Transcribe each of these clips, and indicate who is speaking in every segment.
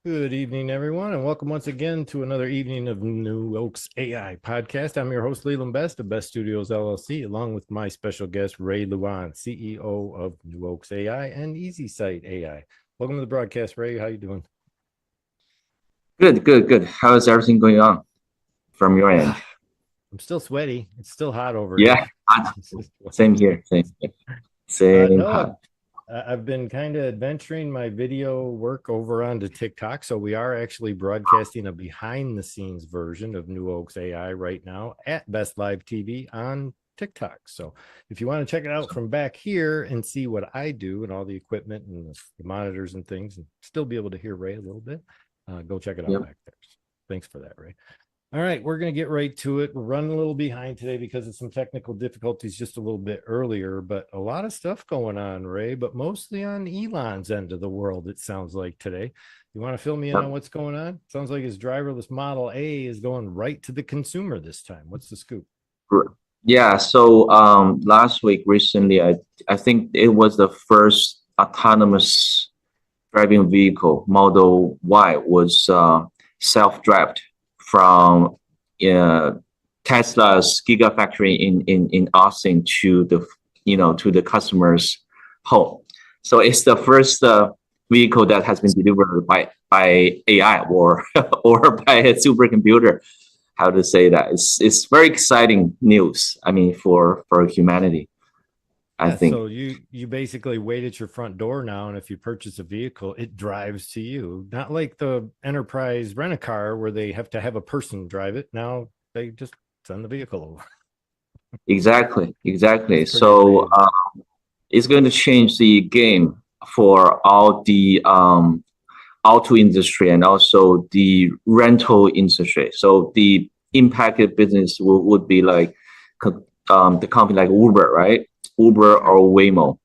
Speaker 1: Good evening, everyone, and welcome once again to another evening of New Oaks AI podcast. I'm your host, Leland Best of Best Studios LLC, along with my special guest, Ray Luan, CEO of New Oaks AI and EasySite AI. Welcome to the broadcast, Ray. How you doing?
Speaker 2: Good. How's everything going on from your end?
Speaker 1: I'm still sweaty. It's still hot over here.
Speaker 2: Yeah, hot. Same here. Same
Speaker 1: No,
Speaker 2: hot.
Speaker 1: I've been kind of adventuring my video work over onto TikTok. So we are actually broadcasting a behind the scenes version of New Oaks AI right now at Best Live TV on TikTok. So if you want to check it out from back here and see what I do and all the equipment and the monitors and things and still be able to hear Ray a little bit, go check it out
Speaker 2: Yep.
Speaker 1: back there. So thanks for that, Ray. All right, we're going to get right to it. We're running a little behind today because of some technical difficulties just a little bit earlier, but a lot of stuff going on, Ray, but mostly on Elon's end of the world, it sounds like today. You want to fill me in on
Speaker 2: Yep.
Speaker 1: what's going on? Sounds like his driverless Model A is going right to the consumer this time. What's the scoop?
Speaker 2: Yeah. So last week, recently, I think it was the first autonomous driving vehicle, Model Y, was self-driven from uh, Tesla's Gigafactory in Austin to the customer's home. So it's the first vehicle that has been delivered by AI or or by a supercomputer. How to say that? It's very exciting news. I mean, for humanity, I
Speaker 1: Yeah,
Speaker 2: think.
Speaker 1: so you basically wait at your front door now, and if you purchase a vehicle, it drives to you. Not like the enterprise rent a car where they have to have a person drive it. Now they just send the vehicle over.
Speaker 2: Exactly.
Speaker 1: That's pretty
Speaker 2: So
Speaker 1: amazing.
Speaker 2: it's going to change the game for all the auto industry and also the rental industry. So the impacted business would be like the company like Uber, right? Uber
Speaker 1: Sure.
Speaker 2: or Waymo.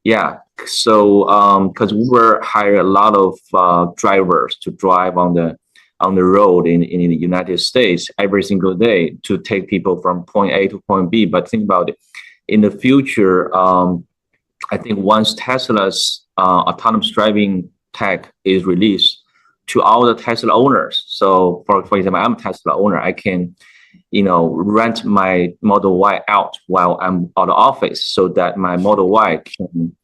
Speaker 2: Yeah. So because Uber hire a lot of drivers to drive on the road in the United States every single day to take people from point A to point B. But think about it. In the future, I think once Tesla's autonomous driving tech is released to all the Tesla owners. So for example, I'm a Tesla owner. I can, rent my Model Y out while I'm out of office so that my Model Y can,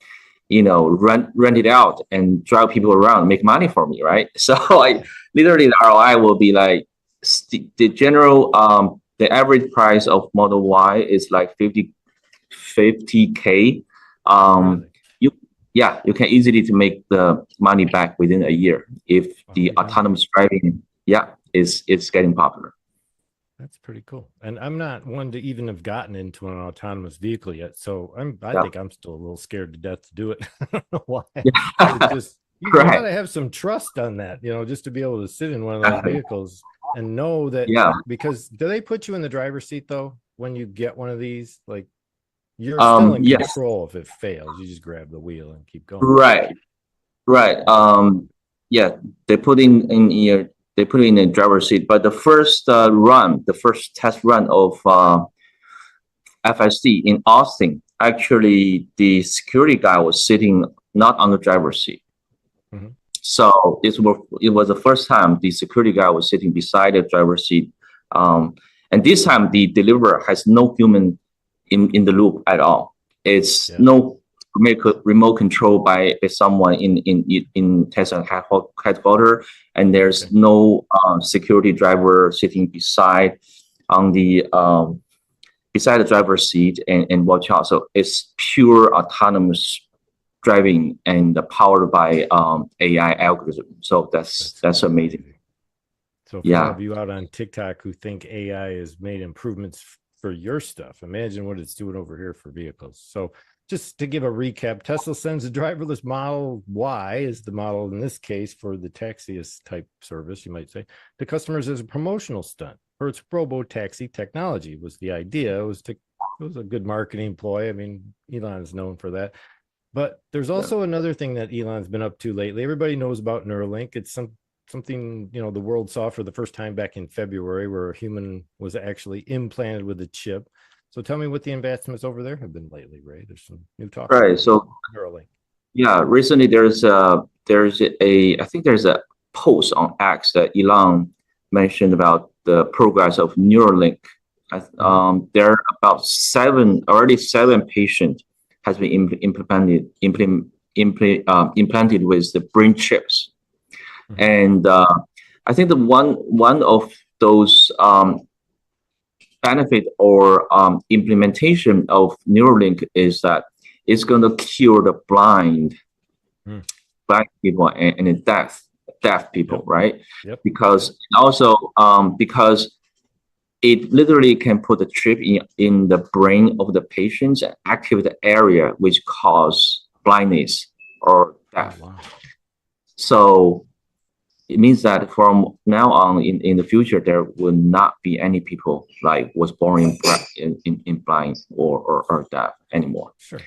Speaker 2: rent it out and drive people around, make money for me, right? So I literally the ROI will be like the general the average price of Model Y is like 50K. Um,
Speaker 1: Really?
Speaker 2: you yeah, you can easily to make the money back within a year if
Speaker 1: Oh
Speaker 2: the
Speaker 1: my God.
Speaker 2: autonomous driving, yeah, is getting popular.
Speaker 1: That's pretty cool. And I'm not one to even have gotten into an autonomous vehicle yet. So I
Speaker 2: Yeah,
Speaker 1: think I'm still a little scared to death to do it. I don't know why. It
Speaker 2: yeah.
Speaker 1: just you got
Speaker 2: Right.
Speaker 1: to have some trust on that, just to be able to sit in one of those
Speaker 2: Exactly.
Speaker 1: vehicles and know that
Speaker 2: Yeah.
Speaker 1: because do they put you in the driver's seat though when you get one of these? Like you're still in
Speaker 2: Yes.
Speaker 1: control if it fails. You just grab the wheel and keep going, right?
Speaker 2: Right. Right. Yeah, they put in here. They put in a driver's seat, but the first test run of FSD in Austin, actually, the security guy was sitting not on the driver's seat.
Speaker 1: Mhm.
Speaker 2: So it was the first time the security guy was sitting beside the driver's seat. Um, and this time the deliverer has no human in the loop at all. It's
Speaker 1: Yeah.
Speaker 2: no remote control by someone in Tesla headquarters, and there's
Speaker 1: Okay.
Speaker 2: no security driver sitting beside the driver's seat and watch out. So it's pure autonomous driving and powered by AI algorithm. So
Speaker 1: That's
Speaker 2: that's amazing.
Speaker 1: crazy. So for all
Speaker 2: Yeah.
Speaker 1: of you out on TikTok who think AI has made improvements for your stuff, imagine what it's doing over here for vehicles. So just to give a recap, Tesla sends a driverless Model Y, is the model in this case for the taxiest type service, you might say, to customers as a promotional stunt for its robo taxi technology was the idea. It was a good marketing ploy. I mean, Elon's known for that. But there's
Speaker 2: Yeah.
Speaker 1: also another thing that Elon's been up to lately. Everybody knows about Neuralink. It's something the world saw for the first time back in February, where a human was actually implanted with a chip. So tell me what the investments over there have been lately, Ray. There's some new talk
Speaker 2: Right.
Speaker 1: about
Speaker 2: So
Speaker 1: Neuralink.
Speaker 2: yeah, recently there's a I think there's a post on X that Elon mentioned about the progress of Neuralink. There are about already seven patients has been implanted with the brain chips. And I think the one of those benefit or implementation of Neuralink is that it's going to cure the blind people and the deaf people, right? Because also because it literally can put the chip in the brain of the patients and activate the area which cause blindness or deaf. So it means that from now on in the future, there will not be any people like was born in blind or deaf anymore.
Speaker 1: Sure.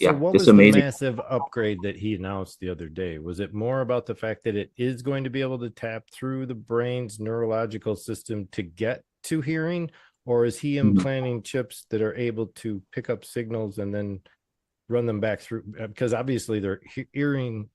Speaker 1: So what was the massive upgrade that he announced the other day? Was it more about the fact that it is going to be able to tap through the brain's neurological system to get to hearing, or is he implanting chips that are able to pick up signals and then run them back through? Because obviously their hearing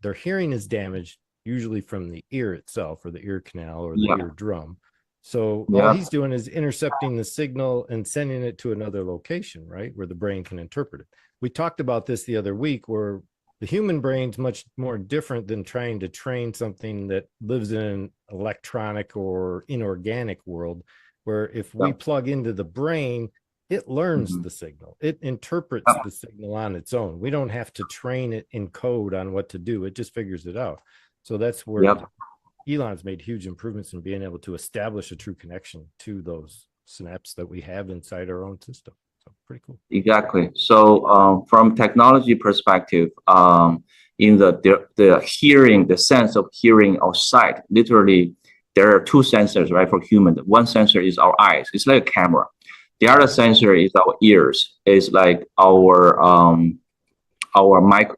Speaker 1: is damaged, usually from the ear itself or the ear canal or the eardrum. So all he's doing is intercepting the signal and sending it to another location, right, where the brain can interpret it. We talked about this the other week, where the human brain's much more different than trying to train something that lives in an electronic or inorganic world, where if we plug into the brain, it learns the signal. It interprets the signal on its own. We don't have to train it in code on what to do. It just figures it out. So that's where Elon's made huge improvements in being able to establish a true connection to those synapses that we have inside our own system. So pretty cool.
Speaker 2: Exactly. So from technology perspective, in the hearing, the sense of hearing outside, literally there are two sensors, right, for human. One sensor is our eyes. It's like a camera. The other sensor is our ears. It's like our mic.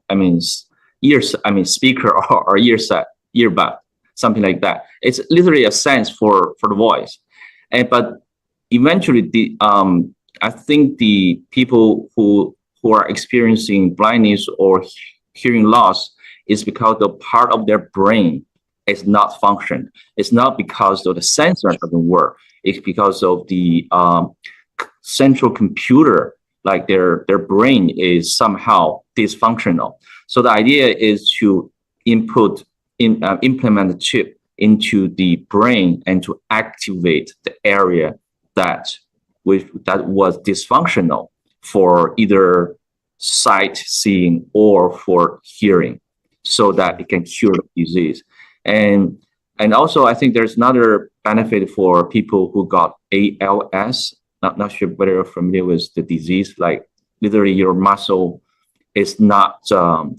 Speaker 2: Speaker or earbud, something like that. It's literally a sense for the voice. But eventually, I think the people who are experiencing blindness or hearing loss is because the part of their brain is not functioning. It's not because of the sensor doesn't work. It's because of the central computer, like their brain is somehow dysfunctional. So the idea is to implement the chip into the brain and to activate the area that was dysfunctional for either sight seeing or for hearing, so that it can cure the disease. And also, I think there's another benefit for people who got ALS. Not sure whether you're familiar with the disease. Like literally, your muscle is not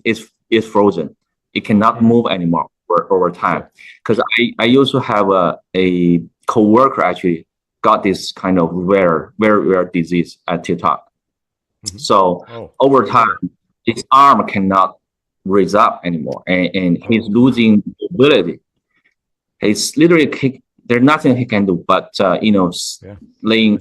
Speaker 2: it's frozen. It cannot move anymore over time. Because I also have a coworker actually got this kind of very rare disease at TikTok. So over time, his arm cannot raise up anymore, and he's losing mobility. He's literally there's nothing he can do but lying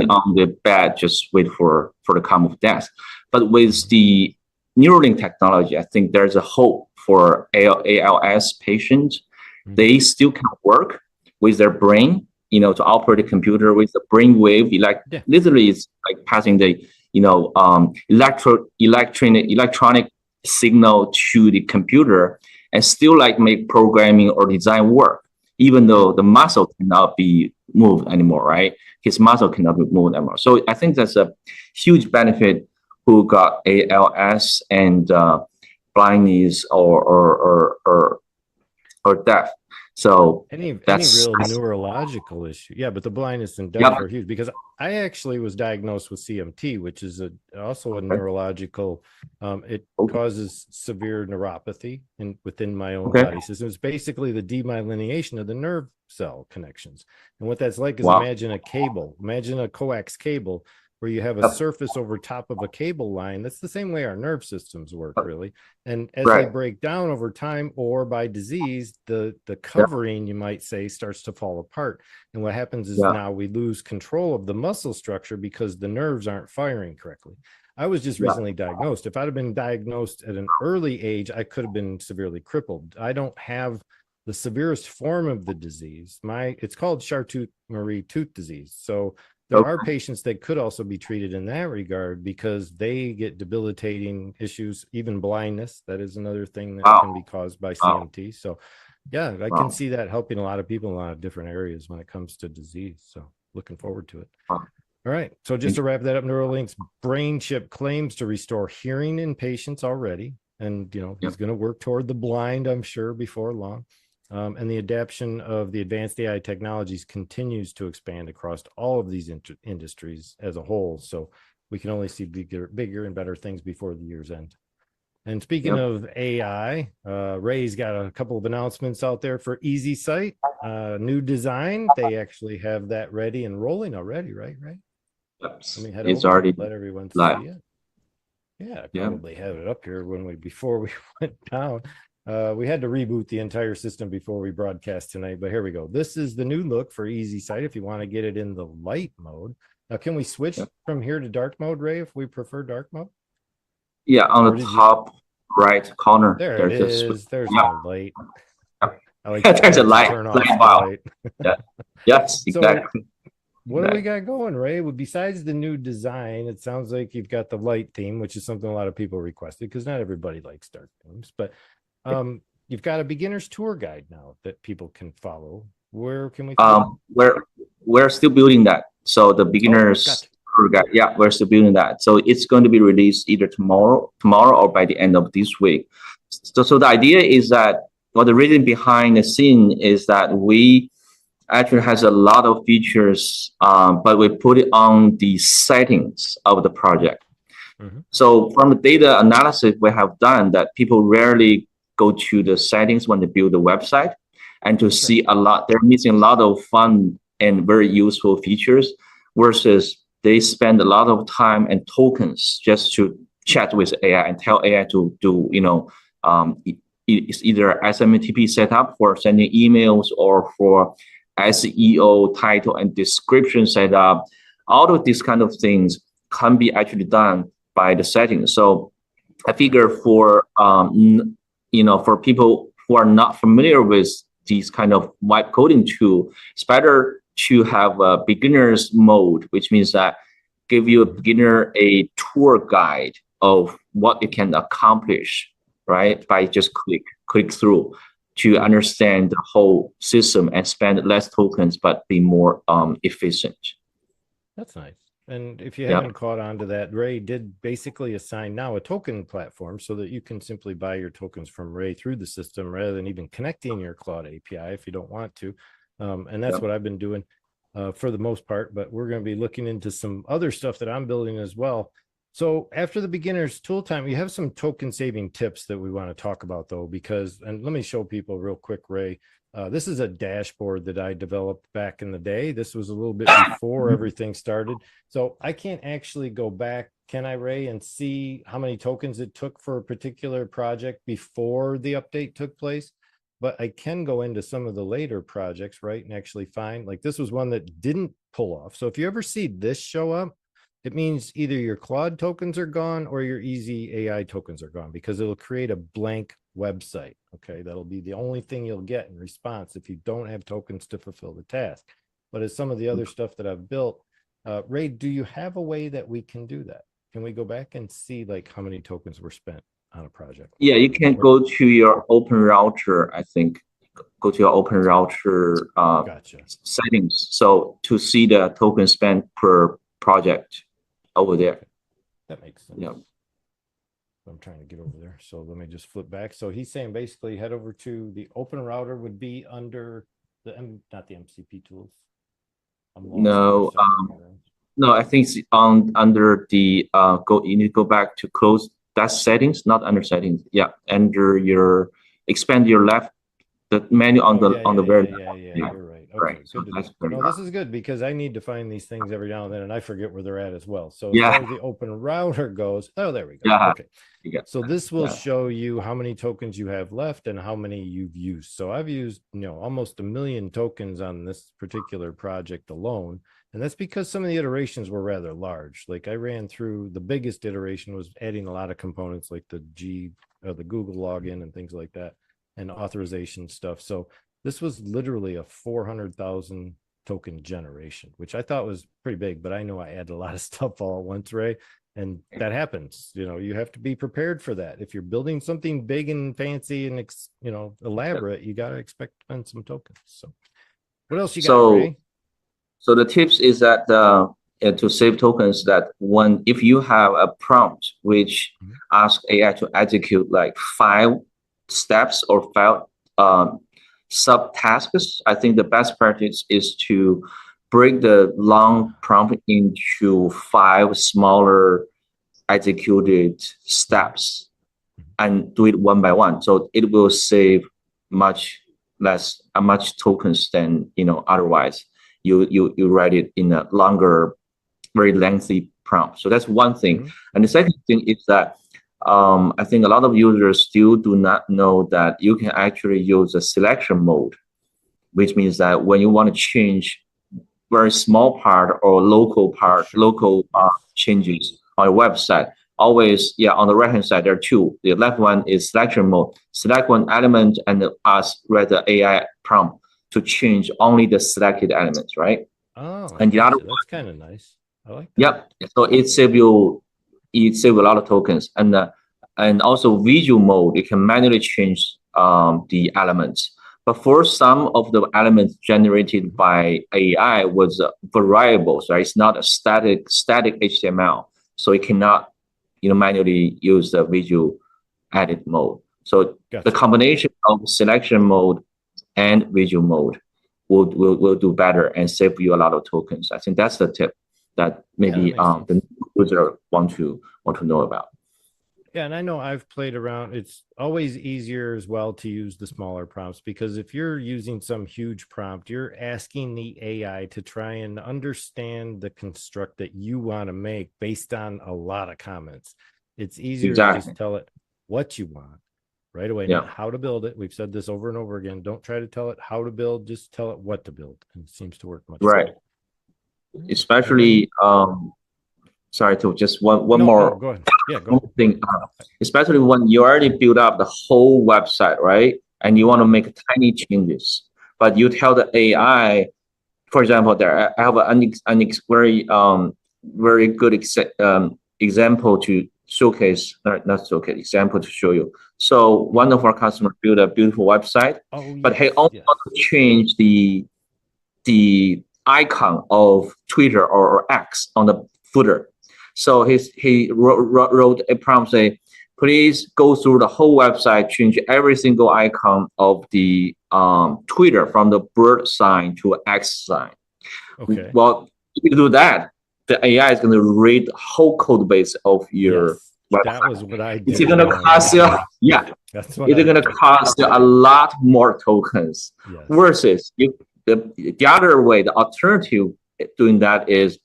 Speaker 2: on the bed, just wait for the come of death. But with the Neuralink technology, I think there's a hope for ALS patients. They still can work with their brain, to operate a computer with the brain wave. Literally, it's like passing the electronic signal to the computer, and still like make programming or design work, even though the muscle cannot be moved anymore, right? His muscle cannot be moved anymore. So I think that's a huge benefit who got ALS and blindness or deaf. So
Speaker 1: any real neurological issue. Yeah, but the blindness and deaf are huge, because I actually was diagnosed with CMT, which is also a neurological, it causes severe neuropathy within my own body system. It's basically the demyelination of the nerve cell connections. And what that's like is imagine a coax cable, where you have a surface over top of a cable line. That's the same way our nerve systems work, really. And as they break down over time or by disease, the covering, you might say, starts to fall apart. And what happens is now we lose control of the muscle structure because the nerves aren't firing correctly. I was just recently diagnosed. If I'd have been diagnosed at an early age, I could have been severely crippled. I don't have the severest form of the disease. It's called Charcot-Marie tooth disease. So there are patients that could also be treated in that regard because they get debilitating issues, even blindness. That is another thing that can be caused by CMT. So yeah, I can see that helping a lot of people in a lot of different areas when it comes to disease. So looking forward to it. All right. So just to wrap that up, Neuralink's brain chip claims to restore hearing in patients already. And, he's going to work toward the blind, I'm sure, before long. And the adoption of the advanced AI technologies continues to expand across all of these industries as a whole. So we can only see bigger and better things before the year's end. And speaking of AI, Ray's got a couple of announcements out there for EasySite, new design. They actually have that ready and rolling already, right?
Speaker 2: It's already
Speaker 1: let everyone
Speaker 2: live.
Speaker 1: see it. Yeah, I probably have it up here before we went down. We had to reboot the entire system before we broadcast tonight, but here we go. This is the new look for EasySite if you want to get it in the light mode. Now, can we switch from here to dark mode, Ray, if we prefer dark mode?
Speaker 2: Yeah, on the top right corner.
Speaker 1: There it is. There's no light.
Speaker 2: I like there's a light.
Speaker 1: Turn off the light.
Speaker 2: Yeah. Yes, exactly.
Speaker 1: So, what do we got going, Ray? Well, besides the new design, it sounds like you've got the light theme, which is something a lot of people requested because not everybody likes dark themes. But you've got a beginner's tour guide now that people can follow. Where can we?
Speaker 2: We're still building that. So the beginner's tour guide, we're still building that. So it's going to be released either tomorrow, or by the end of this week. So the idea is that, the reason behind the scene is that we actually has a lot of features, but we put it on the settings of the project. So from the data analysis we have done, that people rarely go to the settings when they build the website, and to see they're missing a lot of fun and very useful features, versus they spend a lot of time and tokens just to chat with AI and tell AI to do, it's either SMTP setup for sending emails or for SEO title and description setup. All of these kind of things can be actually done by the settings. So I figure for for people who are not familiar with these kind of vibe coding tool, it's better to have a beginner's mode, which means that give you a beginner a tour guide of what it can accomplish, right? By just click through to understand the whole system and spend less tokens, but be more efficient.
Speaker 1: That's nice. And if you haven't caught on to that, Ray did basically assign now a token platform so that you can simply buy your tokens from Ray through the system rather than even connecting your Claude API if you don't want to. And that's what I've been doing for the most part, but we're going to be looking into some other stuff that I'm building as well. So after the beginner's tool time, we have some token saving tips that we want to talk about though, and let me show people real quick, Ray. This is a dashboard that I developed back in the day. This was a little bit before everything started. So I can't actually go back, can I, Ray, and see how many tokens it took for a particular project before the update took place? But I can go into some of the later projects, right, and actually find, like this was one that didn't pull off. So if you ever see this show up, it means either your Claude tokens are gone or your Easy AI tokens are gone, because it'll create a blank website. Okay, that'll be the only thing you'll get in response if you don't have tokens to fulfill the task. But as some of the other stuff that I've built, Ray, do you have a way that we can do that? Can we go back and see like how many tokens were spent on a project?
Speaker 2: Yeah, you can go to your Open Router, I think. Go to your Open Router settings. So to see the token spent per project over there.
Speaker 1: Okay. That makes sense.
Speaker 2: Yeah.
Speaker 1: I'm trying to get over there. So let me just flip back. So he's saying basically head over to the Open Router would be under not the MCP tools.
Speaker 2: No, no, I think it's under the you need to go back to close that settings, not under settings. Yeah, under your expand your left, the menu on the very
Speaker 1: you're right. Okay,
Speaker 2: right. So
Speaker 1: this is good because I need to find these things every now and then, and I forget where they're at as well. So as far as the Open Router goes, oh, there we go. Okay, so this will show you how many tokens you have left and how many you've used. So I've used almost 1 million tokens on this particular project alone, and that's because some of the iterations were rather large. Like I ran through the biggest iteration was adding a lot of components like the Google login and things like that. and authorization stuff. So this was literally a 400,000 token generation, which I thought was pretty big, but I know I added a lot of stuff all at once, Ray. And that happens. You have to be prepared for that. If you're building something big and fancy and elaborate, you got to expect to spend some tokens. So what else you got, Ray?
Speaker 2: So the tips is that to save tokens, that if you have a prompt which asks AI to execute like 5 steps or 5 subtasks, I think the best practice is to break the long prompt into 5 smaller executed steps and do it one by one. So it will save much tokens than otherwise. You write it in a longer, very lengthy prompt. So that's one thing. And the second thing is that I think a lot of users still do not know that you can actually use a selection mode, which means that when you want to change very small part or local changes on your website, always, on the right hand side there are 2. The left one is selection mode. Select one element and write the AI prompt to change only the selected elements, right?
Speaker 1: Oh, and the other one, that's kind of nice. I like that.
Speaker 2: Yep. So it save a lot of tokens. And also visual mode, you can manually change the elements. But for some of the elements generated by AI was variables, right? It's not a static HTML, so it cannot manually use the visual edit mode. So the combination of selection mode and visual mode will do better and save you a lot of tokens. I think that's the tip that maybe the user want to know about.
Speaker 1: Yeah, and I know I've played around. It's always easier as well to use the smaller prompts, because if you're using some huge prompt, you're asking the AI to try and understand the construct that you want to make based on a lot of comments. It's easier to just tell it what you want right away, not how to build it. We've said this over and over again. Don't try to tell it how to build, just tell it what to build. And it seems to work much better.
Speaker 2: Especially sorry, to just one more
Speaker 1: go ahead. Go ahead.
Speaker 2: thing, especially when you already built up the whole website, right? And you want to make tiny changes, but you tell the AI, for example, I have an very good example to showcase, not showcase, example to show you. So one of our customers built a beautiful website, but he only want to change the icon of Twitter or X on the footer. So he wrote a prompt say, please go through the whole website, change every single icon of the Twitter from the bird sign to X sign. Okay. Well, if you do that, the AI is going to read the whole code base of your website. That was what I did. It's going to cost you, it's going to cost you a lot more tokens. Versus the other way, the alternative doing that is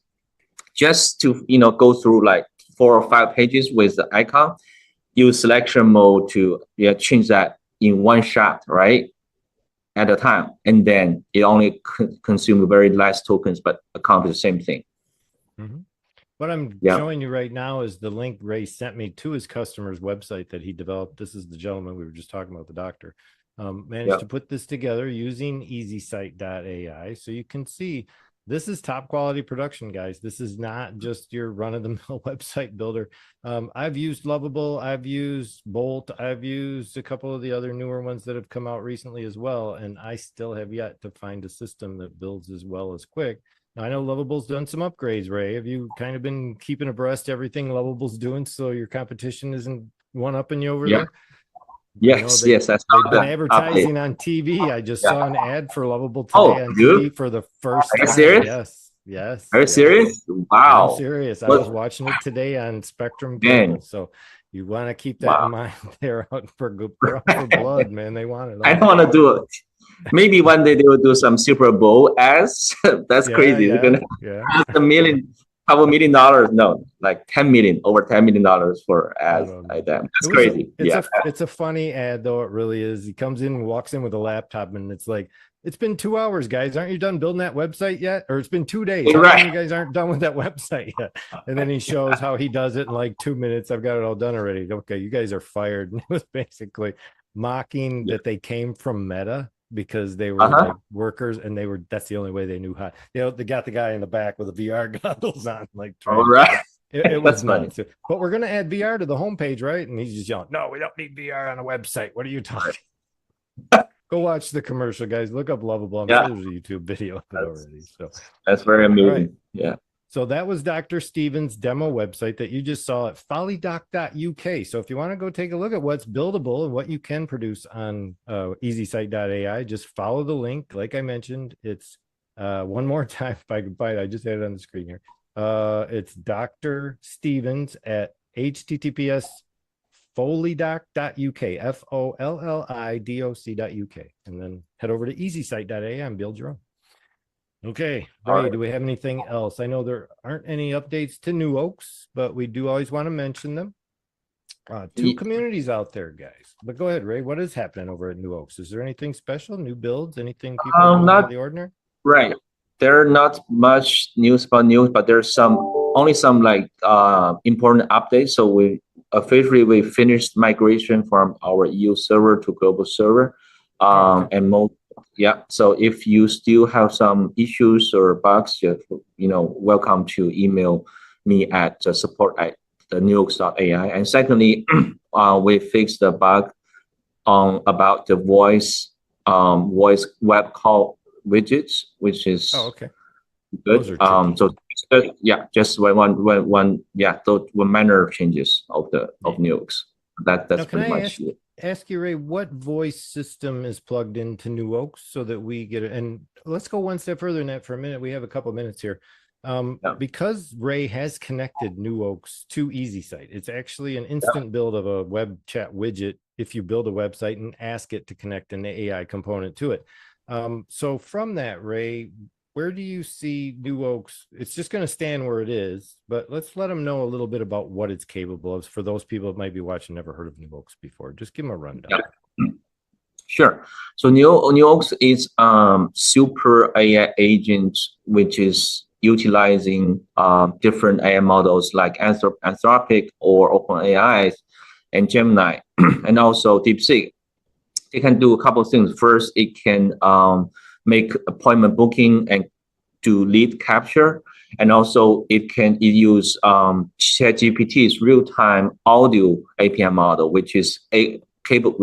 Speaker 2: just to go through like 4 or 5 pages with the icon, use selection mode to change that in one shot, right, at a time, and then it only consumes very less tokens but accomplish the same thing.
Speaker 1: What I'm showing you right now is the link Ray sent me to his customer's website that he developed. This is the gentleman we were just talking about, the doctor. Managed to put this together using EasySite.ai. So you can see this is top quality production, guys. This is not just your run-of-the-mill website builder. I've used Lovable, I've used Bolt, I've used a couple of the other newer ones that have come out recently as well, and I still have yet to find a system that builds as well as quick. Now, I know Lovable's done some upgrades, Ray. Have you kind of been keeping abreast everything Lovable's doing so your competition isn't one-upping you over there?
Speaker 2: Yes, that's
Speaker 1: they've been advertising on TV. I just saw an ad for Lovable today on TV for the first time.
Speaker 2: Are you serious?
Speaker 1: Yes.
Speaker 2: Are you serious? Wow.
Speaker 1: I'm serious. I was watching it today on Spectrum Cable. So you want to keep that in mind. They're out for blood, man. They want it.
Speaker 2: I don't want to do it. Maybe one day they will do some Super Bowl ads. That's crazy. They're gonna cost $2 million. No, like 10 million, over $10 million for ads like that. That's crazy.
Speaker 1: It's a funny ad though. It really is. He comes in and walks in with a laptop and it's like, it's been 2 hours, guys. Aren't you done building that website yet? Or it's been 2 days. You guys aren't done with that website yet. And then he shows how he does it in like 2 minutes. I've got it all done already. Okay, you guys are fired. And it was basically mocking
Speaker 2: Yeah.
Speaker 1: that they came from Meta because they were like workers, and that's the only way they knew how. They got the guy in the back with the VR goggles on, like trying.
Speaker 2: All right.
Speaker 1: It was
Speaker 2: That's funny.
Speaker 1: nuts. But we're gonna add VR to the homepage, right? And he's just yelling, "No, we don't need VR on a website. What are you talking?" Go watch the commercial, guys. Look up Lovable. I'm sure there's a YouTube video of it already. So
Speaker 2: that's very amusing.
Speaker 1: Right.
Speaker 2: Yeah.
Speaker 1: So that was Dr. Stevens' demo website that you just saw at follydoc.uk. So if you want to go take a look at what's buildable and what you can produce on EasySite.ai, just follow the link. Like I mentioned, it's one more time, if I can find it, I just had it on the screen here. It's Dr. Stevens at https follydoc.uk, follidoc.uk, and then head over to EasySite.ai and build your own. Okay, Ray, do we have anything else? I know there aren't any updates to New Oaks, but we do always want to mention them. Two communities out there, guys. But go ahead, Ray. What is happening over at New Oaks? Is there anything special, new builds, anything people are doing out of the ordinary?
Speaker 2: Right. There are not much news about news, but there's only some like important updates. So we finished migration from our EU server to global server, and most. Yeah. So if you still have some issues or bugs, welcome to email me at support@newoaks.ai. And secondly, we fixed the bug about the voice web call widgets, which is good. So just one those were minor changes of Newoaks. That's pretty much it.
Speaker 1: Ask you, Ray, what voice system is plugged into New Oaks so that we get it? And let's go one step further than that for a minute. We have a couple of minutes here. Because Ray has connected New Oaks to EasySite, it's actually an instant build of a web chat widget if you build a website and ask it to connect an AI component to it. So from that, Ray, where do you see New Oaks? It's just going to stand where it is, but let's let them know a little bit about what it's capable of for those people that might be watching, never heard of New Oaks before. Just give them a rundown.
Speaker 2: Sure. So New Oaks is super AI agent, which is utilizing different AI models like Anthropic or OpenAI and Gemini, and also DeepSeek. It can do a couple of things. First, it can make appointment booking and do lead capture, and also it use ChatGPT's real-time audio API model, which is capable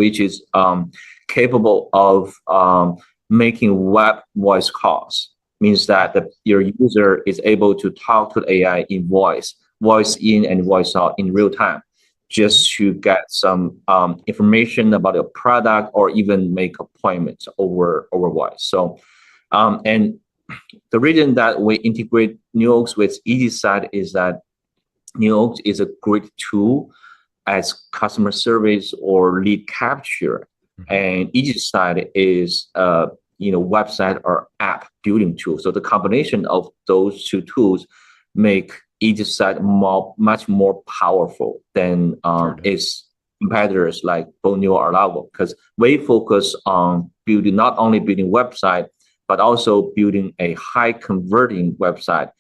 Speaker 2: of making web voice calls. Means that your user is able to talk to the AI in voice in and voice out in real time, just to get some information about your product or even make appointments over voice. So, and the reason that we integrate New Oaks with EasySite is that New Oaks is a great tool as customer service or lead capture, and EasySite is website or app building tool. So the combination of those two tools make EasySite much more powerful than its competitors like Bonio or Lavo, because we focus on not only building website, but also building a high converting website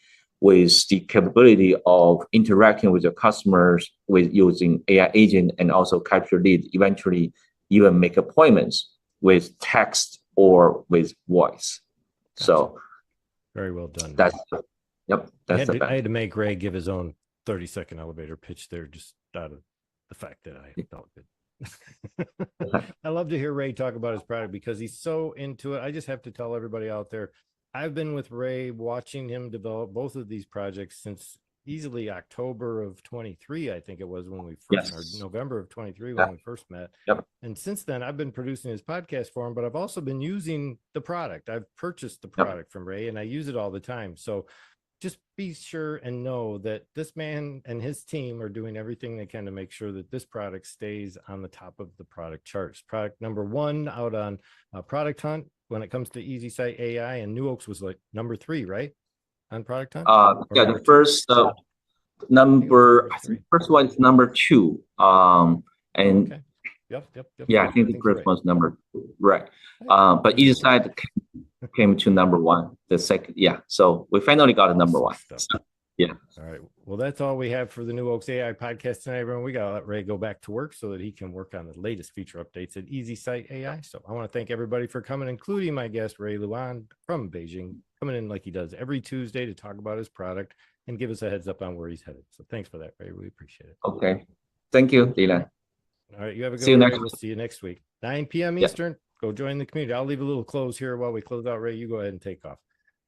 Speaker 2: with the capability of interacting with your customers with using AI agent and also capture lead, eventually even make appointments with text or with voice. Gotcha. So
Speaker 1: very well done.
Speaker 2: That's I
Speaker 1: had to make Ray give his own 30-second elevator pitch there, just out of the fact that I felt good. I love to hear Ray talk about his product because he's so into it. I just have to tell everybody out there, I've been with Ray watching him develop both of these projects since easily October of 23, I think it was when we first, or November of 23 when we first met. And since then, I've been producing his podcast for him, but I've also been using the product. I've purchased the product from Ray and I use it all the time. So just be sure and know that this man and his team are doing everything they can to make sure that this product stays on the top of the product charts. Product number 1 out on Product Hunt when it comes to EasySite AI, and New Oaks was like number 3, right? On Product Hunt?
Speaker 2: The first first one is number 2. And
Speaker 1: Yep.
Speaker 2: Yeah, I think the first one's number 2, right? But EasySite came to number 1. The second, so we finally got a number 1. Yeah.
Speaker 1: All right. Well, that's all we have for the New Oaks AI podcast tonight, everyone. We got to let Ray go back to work so that he can work on the latest feature updates at EasySite AI. So I want to thank everybody for coming, including my guest, Ray Luan from Beijing, coming in like he does every Tuesday to talk about his product and give us a heads up on where he's headed. So thanks for that, Ray. We appreciate it.
Speaker 2: Okay. Thank you, Dylan.
Speaker 1: All right. You have a good
Speaker 2: See you
Speaker 1: one,
Speaker 2: next
Speaker 1: Ray.
Speaker 2: week.
Speaker 1: We'll see you next week, 9 p.m.
Speaker 2: Yeah.
Speaker 1: Eastern. Go join the community. I'll leave a little close here while we close out. Ray, you go ahead and take off.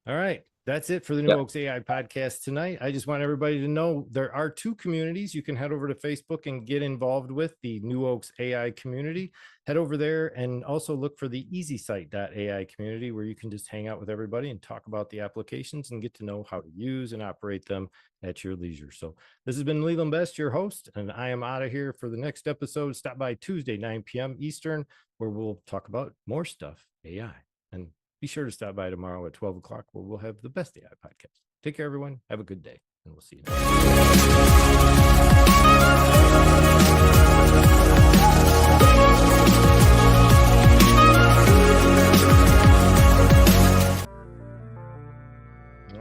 Speaker 1: All right. That's it for the New
Speaker 2: Yeah.
Speaker 1: Oaks AI podcast tonight. I just want everybody to know there are two communities you can head over to Facebook and get involved with, the New Oaks AI community. Head over there and also look for the EasySite.ai community, where you can just hang out with everybody and talk about the applications and get to know how to use and operate them at your leisure. So this has been Leland Best, your host, and I am out of here for the next episode. Stop by Tuesday, 9 p.m. Eastern, where we'll talk about more stuff, AI. And be sure to stop by tomorrow at 12 o'clock, where we'll have the best AI podcast. Take care, everyone. Have a good day, and we'll see you next time.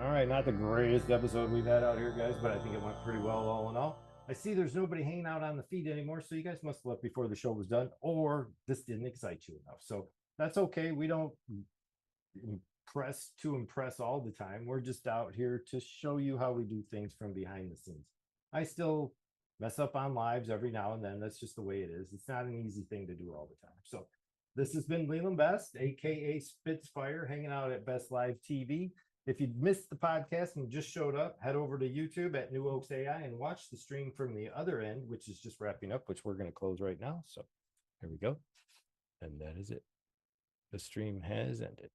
Speaker 1: All right, not the greatest episode we've had out here, guys, but I think it went pretty well all in all. I see there's nobody hanging out on the feed anymore, so you guys must have left before the show was done, or this didn't excite you enough. So that's okay. We don't impress all the time. We're just out here to show you how we do things from behind the scenes. I still mess up on lives every now and then. That's just the way it is. It's not an easy thing to do all the time. So this has been Leland Best, aka Spitfire, hanging out at Best Live TV. If you missed the podcast and just showed up, head over to YouTube at New Oaks AI and watch the stream from the other end, which is just wrapping up, which we're going to close right now. So here we go. And that is it. The stream has ended.